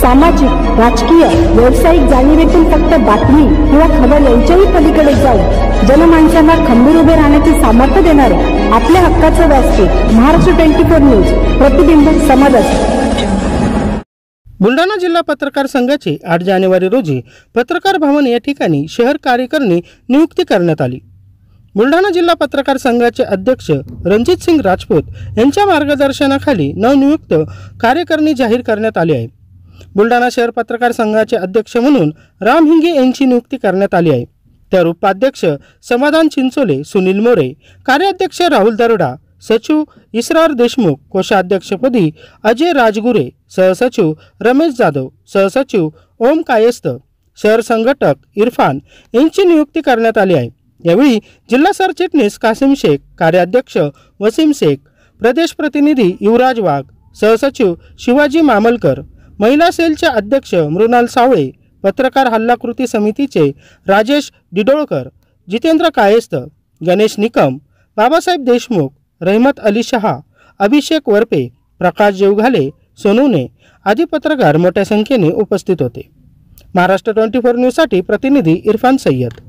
सामाजिक, राजकीय, व्यावसायिक जाणीवेतून फक्त बातमी किंवा खबर यांच्याही पलीकडे जाऊन जनमानसांना खंबीर उभे राहण्याचे सामर्थ्य देणारे आपल्या हक्काचे व्यासपीठ महाराष्ट्र 24 न्यूज, प्रतिबिंब समाजाचे। बुलढाणा जिल्हा पत्रकार संघाची 8 जानेवारी रोजी पत्रकार भवन या ठिकाणी शहर कार्यकारिणी नियुक्ती करण्यात आली। बुलढाणा जिल्हा पत्रकार संघाचे अध्यक्ष रणजित सिंग राजपूत यांच्या मार्गदर्शनाखाली नवनियुक्त कार्यकारिणी जाहीर करण्यात आली आहे। बुलढाणा शहर पत्रकार संघाचे अध्यक्ष म्हणून राम हिंगे यांची नियुक्ती करण्यात आली आहे। तर उपाध्यक्ष समाधान चिंचोले, सुनील मोरे, कार्याध्यक्ष राहुल दरोडा, सचिव इसरार देशमुख, कोषाध्यक्षपदी अजय राजगुरे, सहसचिव रमेश जाधव, सहसचिव ओम कायस्थ, शहर संघटक इरफान यांची नियुक्ती करण्यात आली आहे। यावेळी जिल्हा सरचिटणीस कासिम शेख, कार्याध्यक्ष वसीम शेख, प्रदेश प्रतिनिधी युवराज वाघ, सहसचिव शिवाजी मामलकर, महिला सेलचे अध्यक्ष मृणाल सावळे, पत्रकार हल्ला कृती समितीचे राजेश डिडोळकर, जितेंद्र कायस्थ, गणेश निकम, बाबासाहेब देशमुख, रहमत अली शहा, अभिषेक वरपे, प्रकाश जेवघाले, सोनूने आदी पत्रकार मोठ्या संख्येने उपस्थित होते। महाराष्ट्र 24 न्यूज साठी प्रतिनिधी इरफान सय्यद।